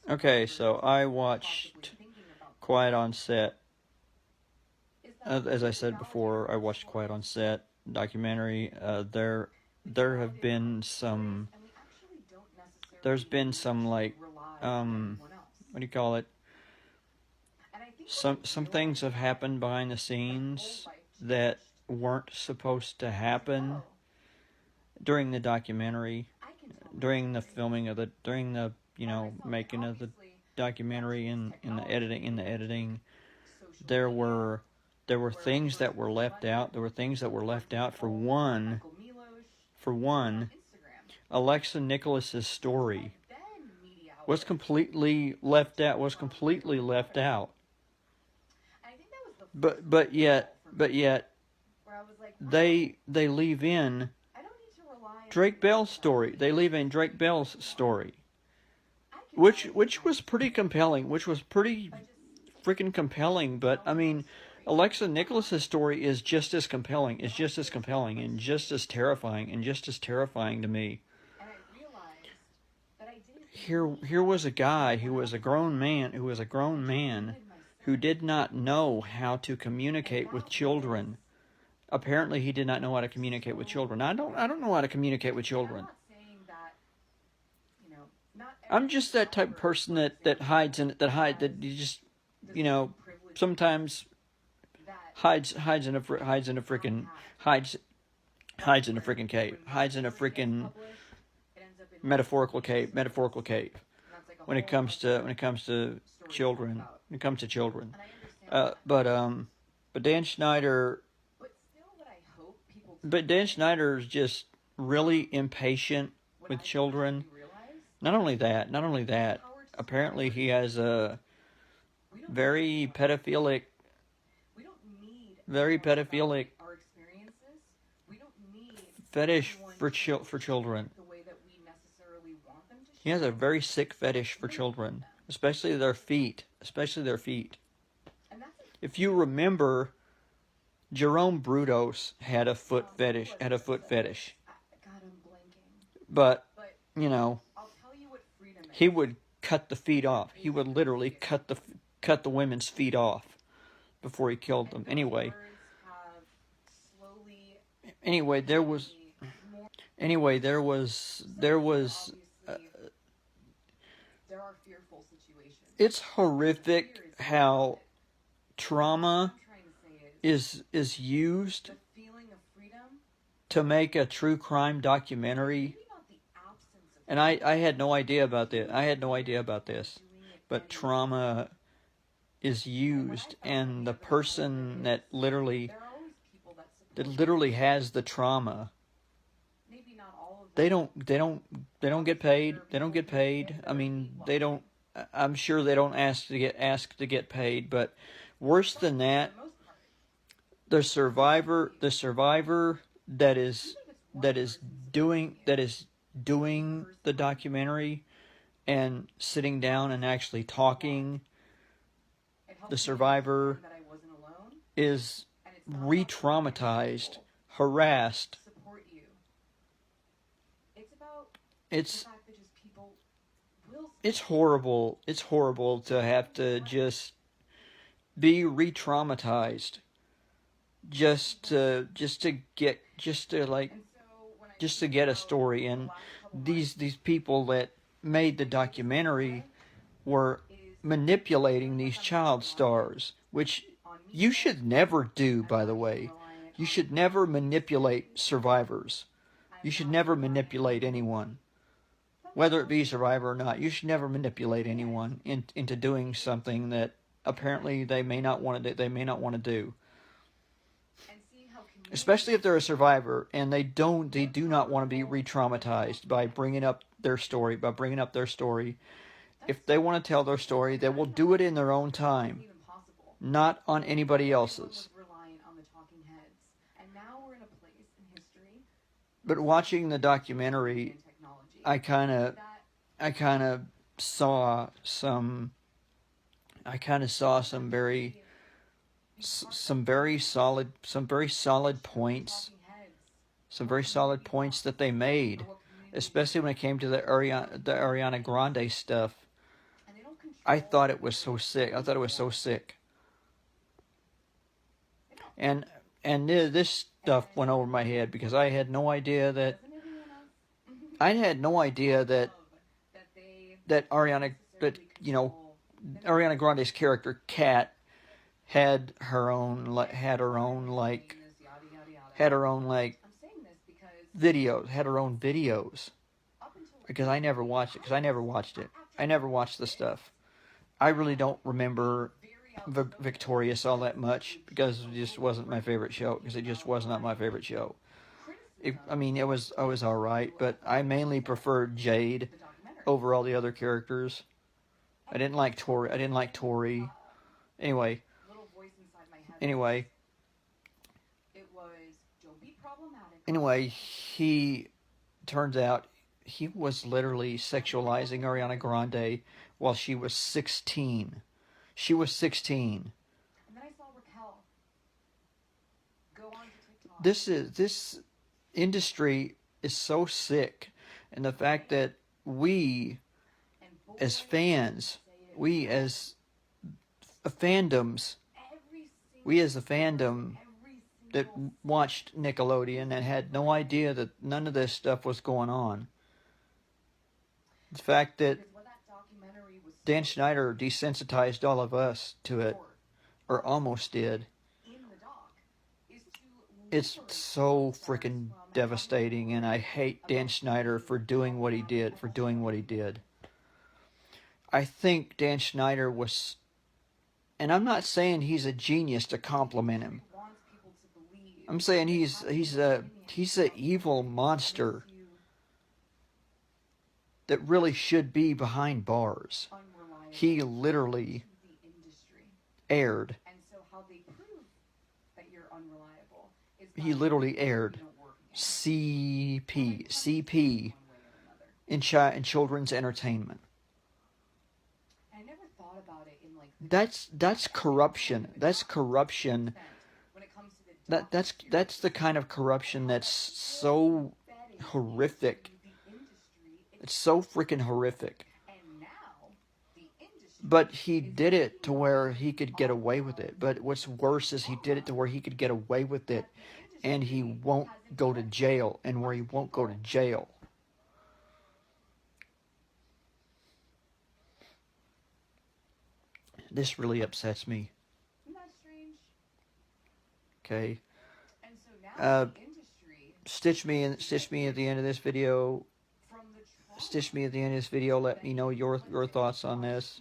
Okay, so I watched Quiet on Set. As I said before, I watched Quiet on Set documentary. There have been some. There's been some like, what do you call it? Some things have happened behind the scenes that weren't supposed to happen during the documentary, during the filming of during the making of the documentary and in the editing. There were things that were left out. There were things that were left out. For one, Alexa Nicholas's story was completely left out. But yet they leave in Drake Bell's story. They leave in Drake Bell's story, which was pretty compelling. Which was pretty freaking compelling. But I mean, Alexa Nicholas's story is just as compelling. It's just as compelling and just as terrifying to me. Here was a guy who was a grown man who did not know how to communicate with children. Apparently, he did not know how to communicate with children. I don't know how to communicate with children. I'm just that type of person that you just, sometimes hides in a freaking cave, hides in a freaking metaphorical cave when it comes to children. But Dan Schneider is just really impatient with children. Not only that, apparently he has a very pedophilic fetish for children. He has a very sick fetish for children, especially their feet. If you remember, Jerome Brudos had a foot fetish. But, he would cut the feet off. He would literally cut the women's feet off before he killed them. Anyway, there was it's horrific how trauma is used to make a true crime documentary. And I had no idea about this. But trauma is used, and the person that literally has the trauma, they don't get paid. I mean, I'm sure they don't ask to get paid, but worse than that, the survivor that is doing the documentary and sitting down and actually talking, the survivor is re-traumatized, harassed. It's horrible. It's horrible to have to just be re-traumatized just to get a story. And these people that made the documentary were manipulating these child stars, which you should never do, by the way. You should never manipulate survivors. You should never manipulate anyone, whether it be a survivor or not. You should never manipulate anyone into doing something that apparently they may not want to do. Especially if they're a survivor and they do not want to be re-traumatized by bringing up their story. If they want to tell their story, they will do it in their own time, not on anybody else's. But watching the documentary, I kind of saw some very solid points that they made, especially when it came to the Ariana Grande stuff. I thought it was so sick. I thought it was so sick. And this stuff went over my head because I had no idea that Ariana, that, you know, Ariana Grande's character Kat had her own videos, because I never watched it, I never watched the stuff. I really don't remember Victorious all that much because it just wasn't my favorite show, it was alright, but I mainly preferred Jade over all the other characters. I didn't like Tori. Anyway, he turns out he was literally sexualizing Ariana Grande while she was 16. She was 16. And then I saw Raquel go on to TikTok. This industry is so sick, and the fact that we as fans, we as the fandom that watched Nickelodeon and had no idea that none of this stuff was going on. The fact that Dan Schneider desensitized all of us to it, or almost did. It's so freaking devastating, and I hate Dan Schneider for doing what he did, I think Dan Schneider was, and I'm not saying he's a genius to compliment him. I'm saying he's a evil monster that really should be behind bars. He literally aired. CP in children's entertainment. That's corruption. That's corruption. That's the kind of corruption that's so horrific. It's so freaking horrific. But he did it to where he could get away with it. But what's worse is he did it to where he could get away with it, and he won't go to jail, and where he won't go to jail. This really upsets me. Okay. Stitch me at the end of this video. Let me know your thoughts on this.